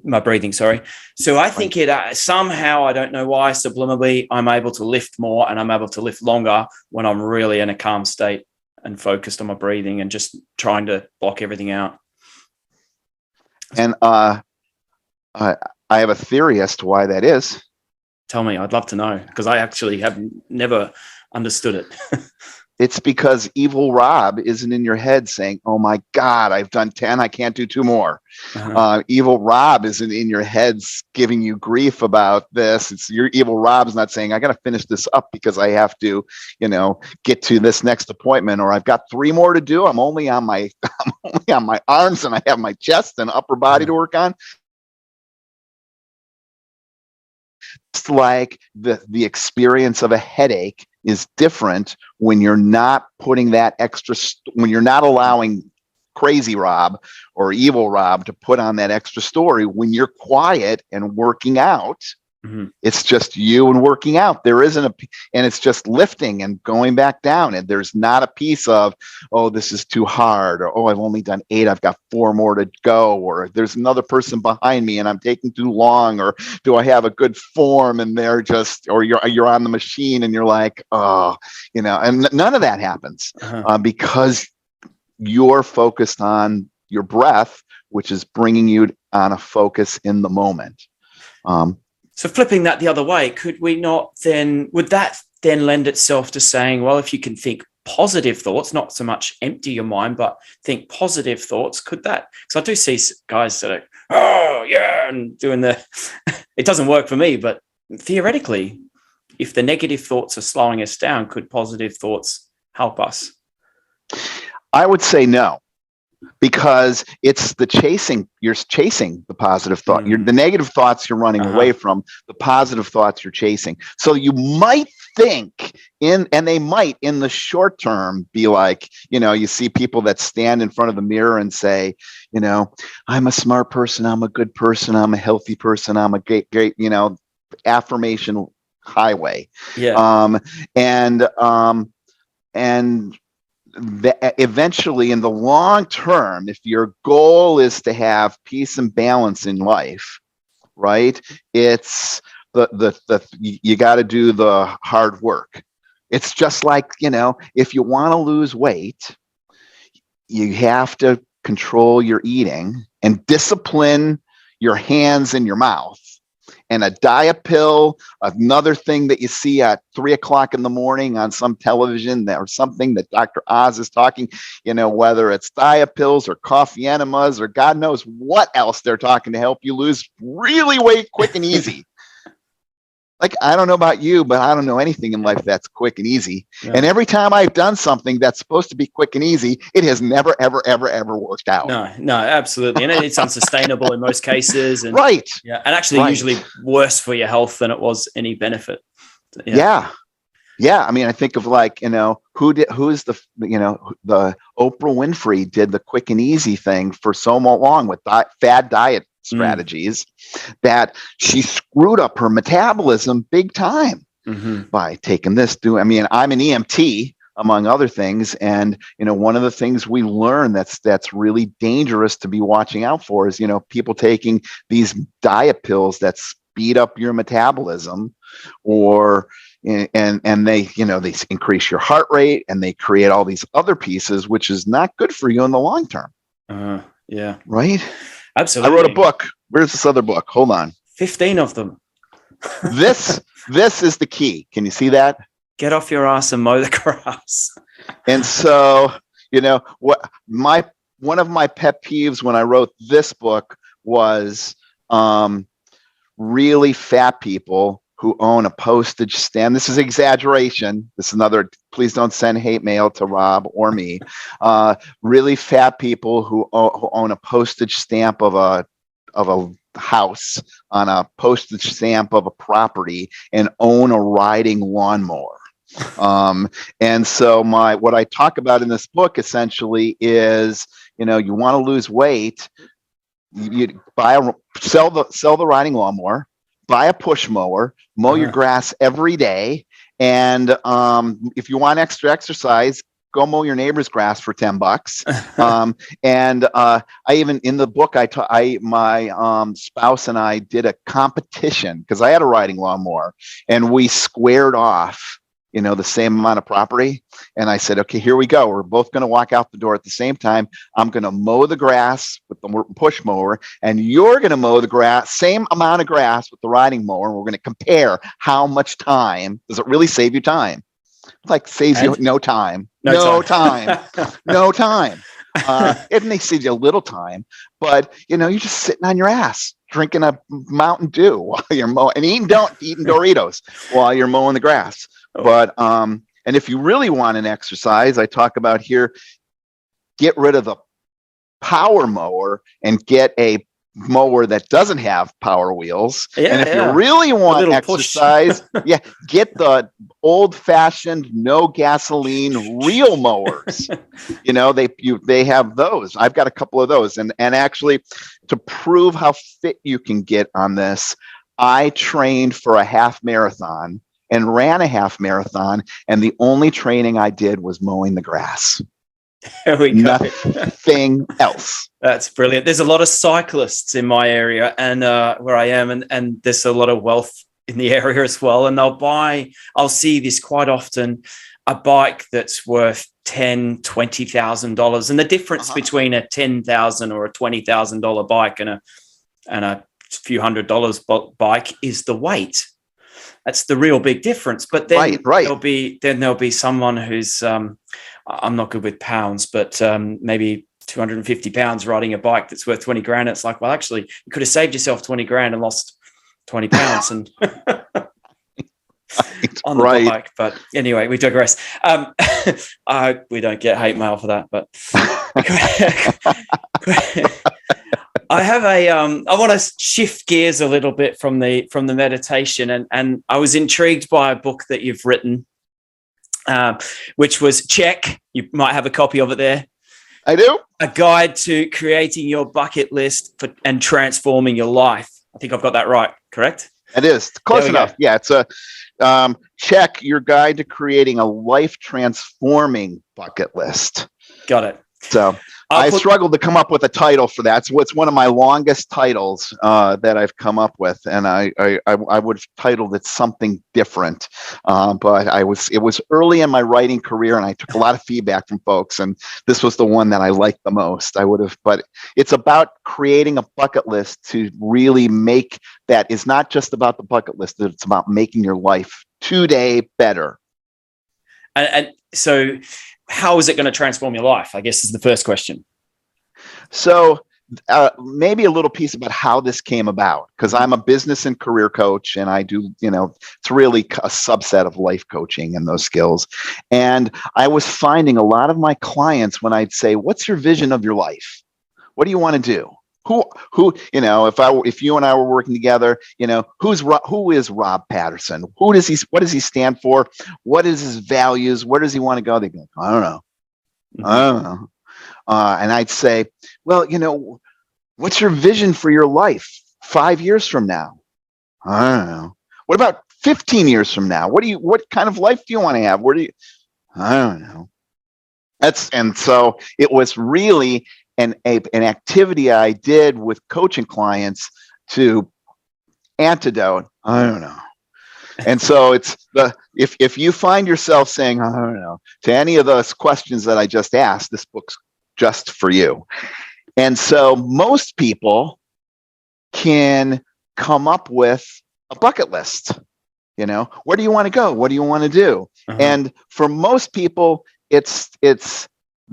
my breathing. Sorry. So I think it somehow, I don't know why, subliminally, I'm able to lift more and I'm able to lift longer when I'm really in a calm state and focused on my breathing and just trying to block everything out. And I have a theory as to why that is. Tell me, I'd love to know, because I actually have never understood it. It's because evil Rob isn't in your head saying, oh my God, I've done 10, I can't do 2 more. Evil Rob isn't in your head giving you grief about this. It's your evil Rob's not saying, I got to finish this up because I have to, get to this next appointment, or I've got 3 more to do. I'm only on my arms and I have my chest and upper body to work on. It's like the experience of a headache is different when you're not putting that extra, when you're not allowing crazy Rob or evil Rob to put on that extra story. When you're quiet and working out, it's just you and working out. There isn't and it's just lifting and going back down. And there's not a piece of, oh, this is too hard, or, oh, I've only done 8, I've got 4 more to go, or there's another person behind me and I'm taking too long, or do I have a good form? And they're just, or you're on the machine and you're like, oh, and none of that happens because you're focused on your breath, which is bringing you on a focus in the moment. So flipping that the other way, would that then lend itself to saying, well, if you can think positive thoughts, not so much empty your mind, but think positive thoughts, could that, because I do see guys that are, oh yeah, and doing it doesn't work for me, but theoretically, if the negative thoughts are slowing us down, could positive thoughts help us? I would say no. Because it's you're chasing the positive thought. The negative thoughts you're running away from, the positive thoughts you're chasing. So you might think and they might in the short term be like, you see people that stand in front of the mirror and say, I'm a smart person, I'm a good person, I'm a healthy person, I'm a great, affirmation highway. Yeah. Eventually in the long term, if your goal is to have peace and balance in life, right, it's you got to do the hard work. It's just like, if you want to lose weight, you have to control your eating and discipline your hands and your mouth. And a diet pill, another thing that you see at 3:00 in the morning on some television or something that Dr. Oz is talking, whether it's diet pills or coffee enemas or God knows what else they're talking to help you lose really weight quick and easy. Like, I don't know about you, but I don't know anything in life that's quick and easy. Yeah. And every time I've done something that's supposed to be quick and easy, it has never, ever, ever, ever worked out. No, absolutely. And it's unsustainable in most cases. And, right. Yeah. And actually usually worse for your health than it was any benefit. Yeah. Yeah. I mean, I think of like, who's the Oprah Winfrey did the quick and easy thing for so long with fad diet strategies that she screwed up her metabolism big time by taking this. I'm an EMT among other things, and one of the things we learn that's really dangerous to be watching out for is people taking these diet pills that speed up your metabolism, or and they they increase your heart rate and they create all these other pieces, which is not good for you in the long term. Yeah. Right. Absolutely. I wrote a book. Where's this other book? Hold on. 15 of them. This is the key. Can you see that? Get off your ass and mow the grass. And so, one of my pet peeves when I wrote this book was really fat people who own a postage stamp. This is exaggeration. This is another, please don't send hate mail to Rob or me. Really fat people who own a postage stamp of a house on a postage stamp of a property and own a riding lawnmower. And so what I talk about in this book essentially is, you want to lose weight, you sell the riding lawnmower, buy a push mower, mow your grass every day. And if you want extra exercise, go mow your neighbor's grass for $10. And I even in the book, my spouse and I did a competition because I had a riding lawnmower, and we squared off, the same amount of property. And I said, okay, here we go. We're both going to walk out the door at the same time. I'm going to mow the grass with the push mower, and you're going to mow the grass, same amount of grass with the riding mower. We're going to compare how much time. Does it really save you time? Like saves you no time. No time. No time. It may save you a little time, but you're just sitting on your ass drinking a Mountain Dew while you're mowing and eating Doritos while you're mowing the grass. But and if you really want an exercise, I talk about here, get rid of the power mower and get a mower that doesn't have power wheels. And if you really want exercise, get the old-fashioned, no gasoline real mowers. They have those. I've got a couple of those. And actually, to prove how fit you can get on this, I trained for a half marathon and ran a half marathon, and the only training I did was mowing the grass. There we go. Nothing else. That's brilliant. There's a lot of cyclists in my area and where I am, and there's a lot of wealth in the area as well. And I'll see this quite often, a bike that's worth $10,000-$20,000, and the difference between a $10,000 or a $20,000 bike and a few $100 bike is the weight. That's the real big difference. But then there'll be someone who's I'm not good with pounds, but maybe 250 pounds riding a bike that's worth 20 grand. It's like, well, actually, you could have saved yourself 20 grand and lost 20 pounds and on the bike. But anyway, we digress. We don't get hate mail for that, but I have I want to shift gears a little bit from the meditation, and I was intrigued by a book that you've written, which was Check. You might have a copy of it there. I do. A guide to creating your bucket list and transforming your life. I think I've got that right, correct? It is. Close enough. Yeah, it's a Check, your guide to creating a life transforming bucket list. Got it. So I struggled to come up with a title for that. So it's one of my longest titles that I've come up with, and I would have titled it something different. But it was early in my writing career, and I took a lot of feedback from folks, and this was the one that I liked the most. But it's about creating a bucket list to really make that is not just about the bucket list. It's about making your life today better. And so, how is it going to transform your life? I guess is the first question. So maybe a little piece about how this came about, because I'm a business and career coach, and I do, it's really a subset of life coaching and those skills. And I was finding a lot of my clients, when I'd say, what's your vision of your life? What do you want to do? Who, if you and I were working together, who is Rob Patterson? What does he stand for? What is his values? Where does he want to go? They'd be like, I don't know. I don't know. And I'd say, well, what's your vision for your life 5 years from now? I don't know. What about 15 years from now? What kind of life do you want to have? I don't know. And so it was really an activity I did with coaching clients to antidote, I don't know. And so it's if you find yourself saying, I don't know, to any of those questions that I just asked, this book's just for you. And so most people can come up with a bucket list. Where do you want to go? What do you want to do? And for most people, it's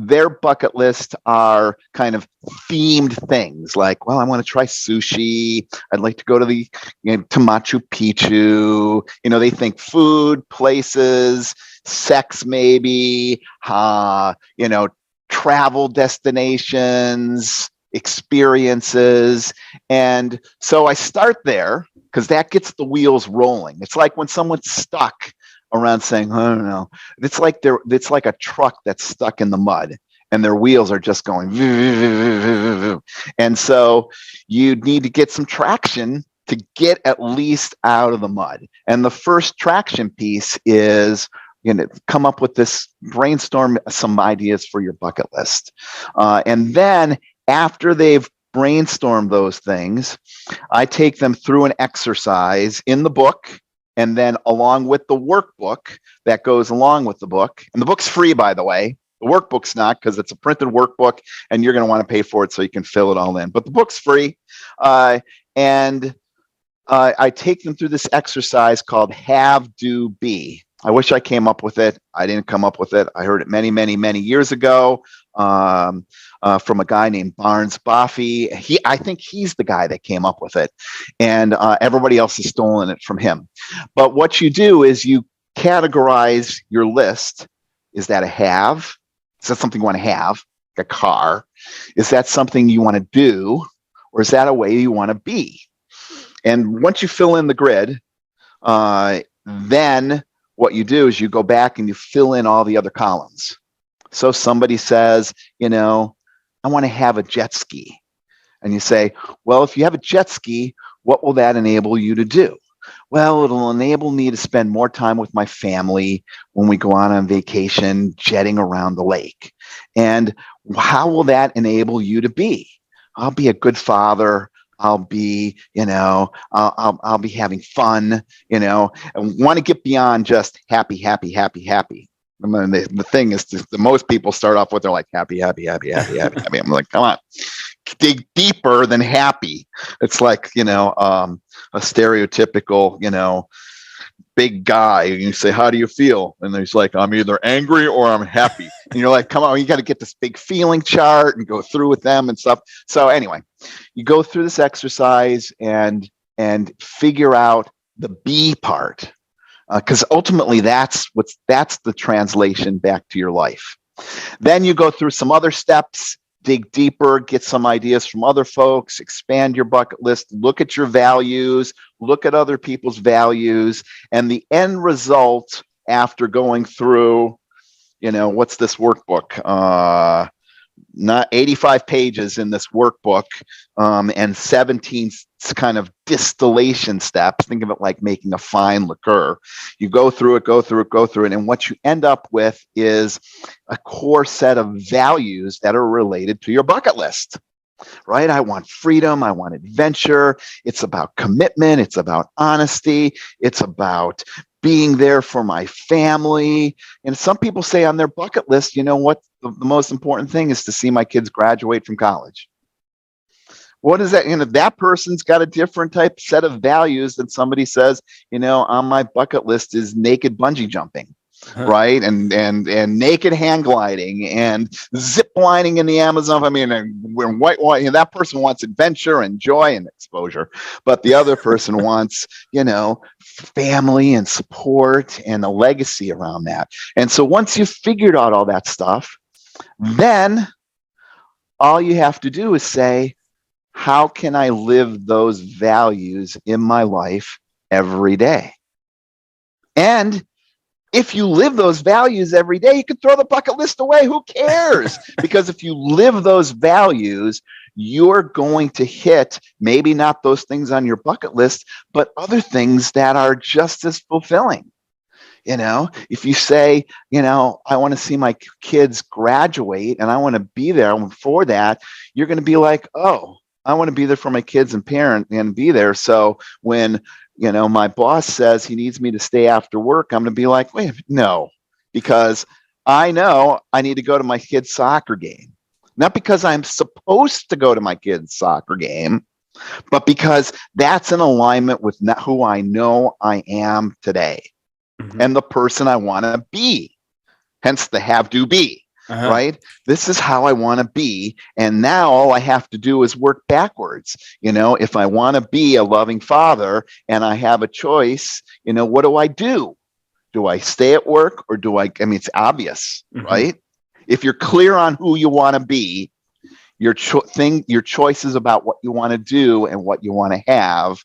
their bucket list are kind of themed things like, well, I want to try sushi. I'd like to go to to Machu Picchu. They think food, places, sex, maybe, travel destinations, experiences. And so I start there because that gets the wheels rolling. It's like when someone's stuck around saying, I don't know. It's like a truck that's stuck in the mud and their wheels are just going. And so you need to get some traction to get at least out of the mud. And the first traction piece is, come up with this, brainstorm some ideas for your bucket list. And then after they've brainstormed those things, I take them through an exercise in the book, and then along with the workbook that goes along with the book. And the book's free, by the way. The workbook's not, because it's a printed workbook and you're going to want to pay for it so you can fill it all in. But the book's free. And I take them through this exercise called Have, Do, Be. I wish I came up with it. I didn't come up with it. I heard it many, many, many years ago from a guy named Barnes Boffey. I think he's the guy that came up with it, and everybody else has stolen it from him. But what you do is you categorize your list. Is that a have? Is that something you want to have, like a car? Is that something you want to do, or is that a way you want to be? And once you fill in the grid, then what you do is you go back and you fill in all the other columns. So somebody says, I want to have a jet ski. And you say, well, if you have a jet ski, what will that enable you to do? Well, it'll enable me to spend more time with my family when we go on vacation, jetting around the lake. And how will that enable you to be? I'll be a good father. I'll be, I'll be having fun, and want to get beyond just happy. I mean, the thing is, the most people start off with, they're like happy. I'm like, come on, dig deeper than happy. It's like, a stereotypical, big guy. And you say, how do you feel? And he's like, I'm either angry or I'm happy. And you're like, come on, you got to get this big feeling chart and go through with them and stuff. So anyway, you go through this exercise and figure out the B part, because ultimately that's the translation back to your life. Then you go through some other steps, dig deeper, get some ideas from other folks, expand your bucket list, look at your values, look at other people's values, and the end result after going through, what's this workbook? Not 85 pages in this workbook, and 17 kind of distillation steps. Think of it like making a fine liqueur. You go through it, and what you end up with is a core set of values that are related to your bucket list, right? I want freedom. I want adventure. It's about commitment. It's about honesty. It's about being there for my family. And some people say on their bucket list, what the most important thing is to see my kids graduate from college. What is that? That person's got a different type set of values than somebody says, on my bucket list is naked bungee jumping. Right. And naked hang gliding and zip lining in the Amazon. I mean, that person wants adventure and joy and exposure, but the other person wants, family and support and a legacy around that. And so once you've figured out all that stuff, then all you have to do is say, how can I live those values in my life every day? And if you live those values every day, you can throw the bucket list away. Who cares? Because if you live those values, you're going to hit maybe not those things on your bucket list, but other things that are just as fulfilling. If you say, I want to see my kids graduate and I want to be there for that, you're going to be like, oh, I want to be there for my kids and parent and be there. So when my boss says he needs me to stay after work, I'm going to be like, wait, no, because I know I need to go to my kid's soccer game. Not because I'm supposed to go to my kid's soccer game, but because that's in alignment with who I know I am today and the person I want to be. Hence the have, do, be. Right? This is how I want to be. And now all I have to do is work backwards. If I want to be a loving father and I have a choice, what do I do? Do I stay at work or it's obvious, right? If you're clear on who you want to be, your choices about what you want to do and what you want to have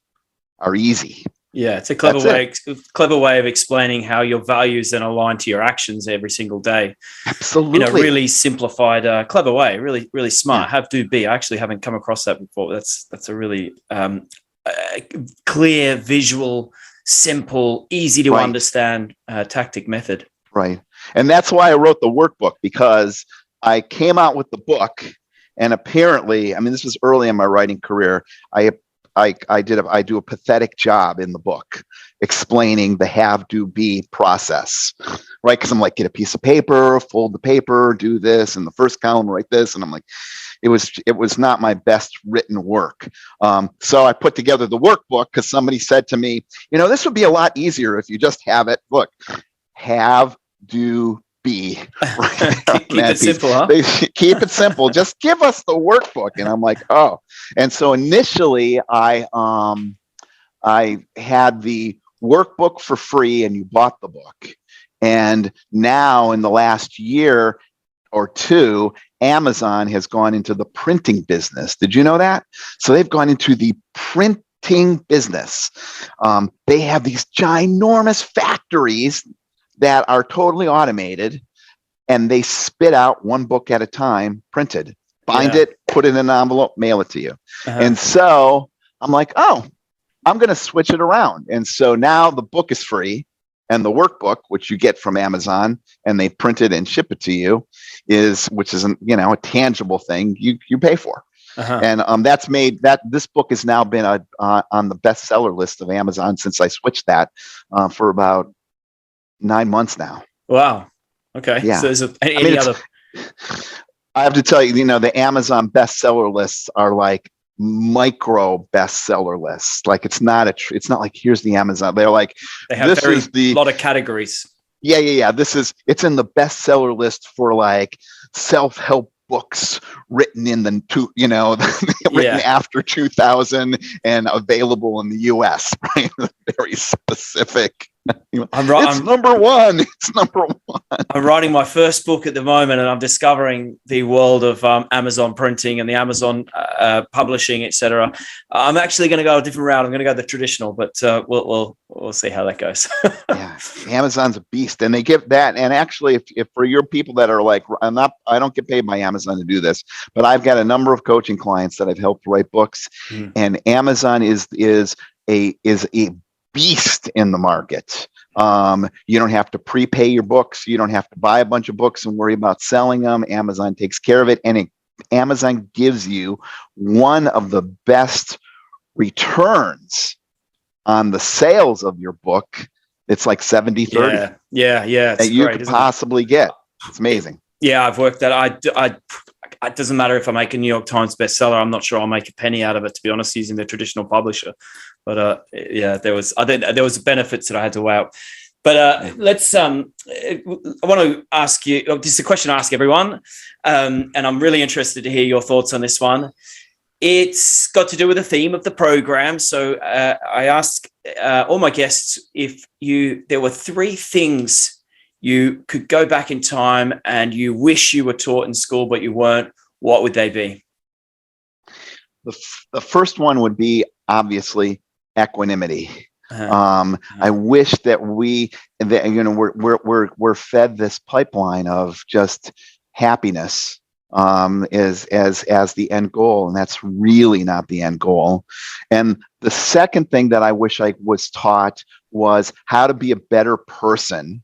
are easy. Yeah, it's a clever way of explaining how your values then align to your actions every single day. Absolutely. In a really simplified, clever way, really, really smart. Have, do, be. I actually haven't come across that before. That's a really clear, visual, simple, easy to understand tactic method. Right. And that's why I wrote the workbook, because I came out with the book, and apparently, I mean, this was early in my writing career. I do a pathetic job in the book explaining the have, do, be process, right? Because I'm like, get a piece of paper, fold the paper, do this, in the first column, write this, and I'm like, it was not my best written work. So I put together the workbook because somebody said to me, this would be a lot easier if you just have it. Look, have, do, be. Right? Keep it simple, huh? Keep it simple. Just give us the workbook. And I'm like, oh. And so initially I had the workbook for free, and you bought the book. And now in the last year or two, Amazon has gone into the printing business. Did you know that? So they've gone into the printing business. They have these ginormous factories that are totally automated, and they spit out one book at a time, printed, bind it, put it in an envelope, mail it to you. And so I'm like, oh, I'm going to switch it around. And so now the book is free, and the workbook, which you get from Amazon, and they print it and ship it to you, which is a tangible thing you pay for. And that's made that this book has now been on the bestseller list of Amazon since I switched that for about 9 months now. Wow. Okay. Yeah. So is it any other? I have to tell you, the Amazon bestseller lists are like micro bestseller lists. Like it's not like here's the Amazon. They're like, they have a lot of categories. Yeah. It's in the bestseller list for like self-help books written in written after 2000 and available in the US, right? Very specific. It's number one. I'm writing my first book at the moment, and I'm discovering the world of Amazon printing and the Amazon publishing, etc. I'm actually going to go a different route. I'm going to go the traditional, but we'll see how that goes. Yeah, Amazon's a beast, and they give that. And actually, if for your people that are like, I don't get paid by Amazon to do this, but I've got a number of coaching clients that I've helped write books, and Amazon is a beast in the market. You don't have to prepay your books. You don't have to buy a bunch of books and worry about selling them. Amazon takes care of it. And Amazon gives you one of the best returns on the sales of your book. It's like 70-30. Yeah. That you could possibly get. It's amazing. Yeah, I've worked that. It doesn't matter if I make a New York Times bestseller. I'm not sure I'll make a penny out of it, to be honest, using the traditional publisher. But there was benefits that I had to weigh out. But let's. I want to ask you. This is a question I ask everyone, and I'm really interested to hear your thoughts on this one. It's got to do with the theme of the program. So I asked all my guests if there were 3 things you could go back in time and you wish you were taught in school, but you weren't, what would they be? The first one would be obviously equanimity. I wish that we're fed this pipeline of just happiness as the end goal, and that's really not the end goal. And the second thing that I wish I was taught was how to be a better person.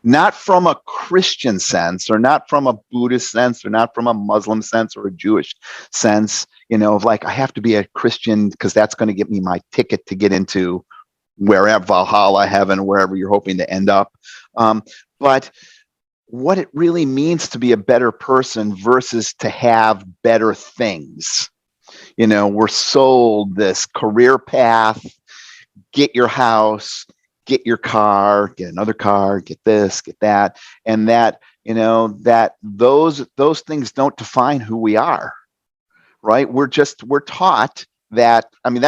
Not from a Christian sense, or not from a Buddhist sense, or not from a Muslim sense, or a Jewish sense, of like, I have to be a Christian because that's going to get me my ticket to get into wherever, Valhalla, heaven, wherever you're hoping to end up. But what it really means to be a better person versus to have better things. We're sold this career path, get your house, get your car, get another car, get this, get that. And that, that those things don't define who we are, right? We're taught that. I mean,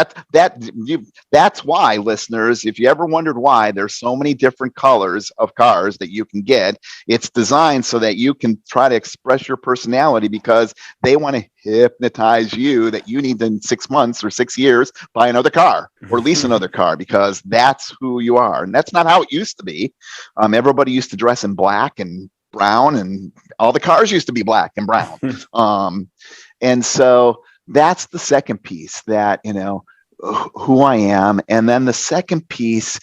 that's why, listeners, if you ever wondered why there's so many different colors of cars that you can get, it's designed so that you can try to express your personality, because they want to hypnotize you that you need to, in 6 months or 6 years, buy another car or lease another car, because that's who you are. And that's not how it used to be. Everybody used to dress in black and brown, and all the cars used to be black and brown. And so that's the second piece, that, who I am. And then the second piece,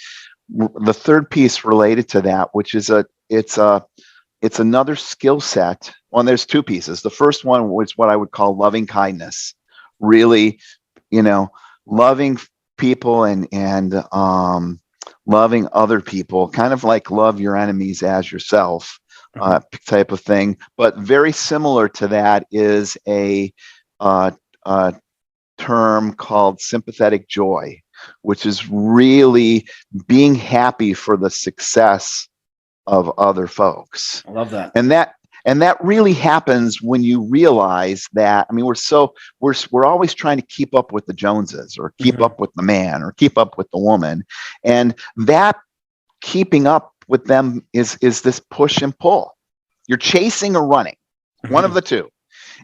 the third piece related to that, which is it's another skill set. Well, there's two pieces. The first one was what I would call loving kindness, really, loving people and loving other people, kind of like love your enemies as yourself, type of thing. But very similar to that is a term called sympathetic joy, which is really being happy for the success of other folks. I love that. And that really happens when you realize that, I mean, we're always trying to keep up with the Joneses, or keep up with the man, or keep up with the woman. And that keeping up with them is this push and pull. You're chasing or running, one of the two.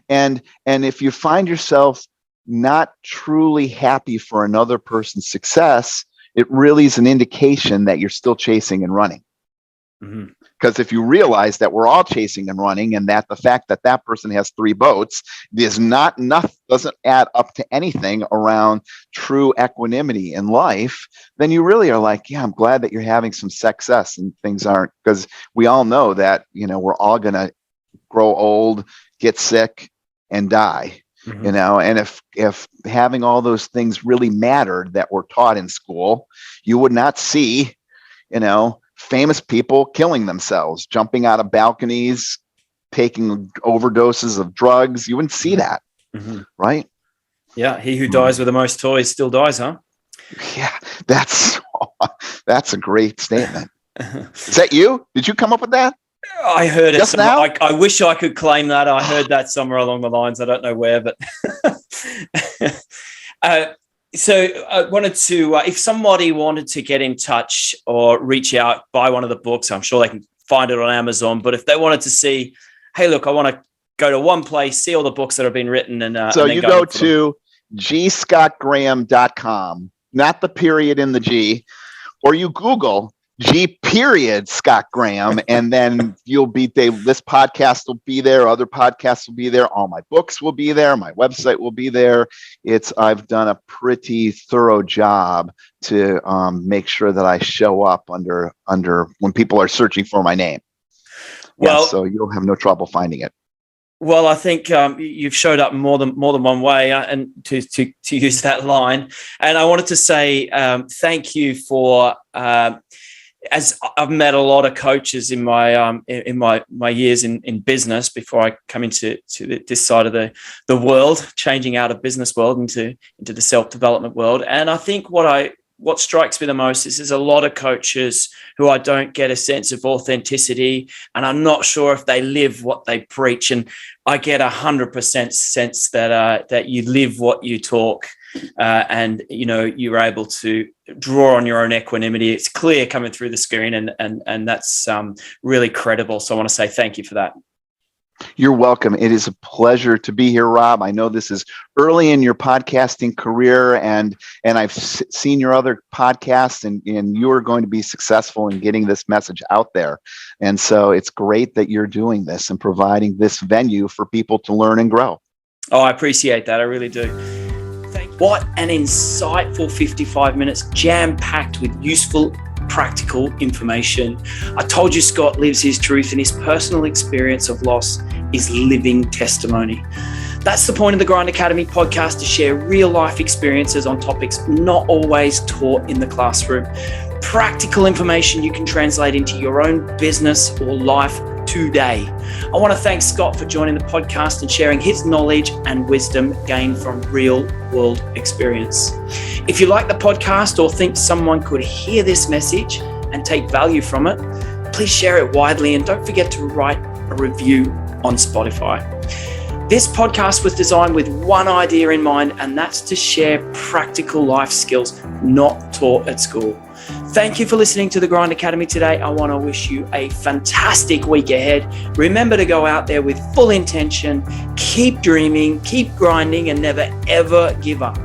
And if you find yourself not truly happy for another person's success, it really is an indication that you're still chasing and running. Because if you realize that we're all chasing and running, and that the fact that that person has 3 boats is not enough, doesn't add up to anything around true equanimity in life, then you really are like, yeah, I'm glad that you're having some success and things aren't, because we all know that, we're all going to grow old, get sick, and die. And if having all those things really mattered that were taught in school, you would not see, famous people killing themselves, jumping out of balconies, taking overdoses of drugs. You wouldn't see that, right? Yeah, he who dies with the most toys still dies, huh? Yeah, that's a great statement. Is that you? Did you come up with that? I heard it just now. I wish I could claim that. I heard that somewhere along the lines. I don't know where, but so I wanted to, if somebody wanted to get in touch or reach out, buy one of the books, I'm sure they can find it on Amazon. But if they wanted to see, hey, look, I want to go to one place, see all the books that have been written. So you go to gscottgraham.com, not the period in the G, or you Google G period Scott Graham, and then this podcast will be there, other podcasts will be there, all my books will be there, my website will be there. I've done a pretty thorough job to make sure that I show up under when people are searching for my name. Well, so you'll have no trouble finding it. Well, I think you've showed up more than one way, and to use that line. And I wanted to say thank you for. As I've met a lot of coaches in my years in business before I come into this side of the world, changing out of business world into the self-development world. And I think what strikes me the most is there's a lot of coaches who I don't get a sense of authenticity, and I'm not sure if they live what they preach. And I get 100% sense that you live what you talk. And you're able to draw on your own equanimity. It's clear coming through the screen, and that's really credible. So I want to say thank you for that. You're welcome. It is a pleasure to be here, Rob. I know this is early in your podcasting career, and I've seen your other podcasts, and you are going to be successful in getting this message out there. And so it's great that you're doing this and providing this venue for people to learn and grow. Oh, I appreciate that. I really do. What an insightful 55 minutes, jam-packed with useful, practical information. I told you Scott lives his truth, and his personal experience of loss is living testimony. That's the point of the Grind Academy podcast, to share real-life experiences on topics not always taught in the classroom. Practical information you can translate into your own business or life today. I want to thank Scott for joining the podcast and sharing his knowledge and wisdom gained from real world experience. If you like the podcast or think someone could hear this message and take value from it, please share it widely, and don't forget to write a review on Spotify. This podcast was designed with one idea in mind, and that's to share practical life skills not taught at school. Thank you for listening to the Grind Academy today. I want to wish you a fantastic week ahead. Remember to go out there with full intention, keep dreaming, keep grinding, and never, ever give up.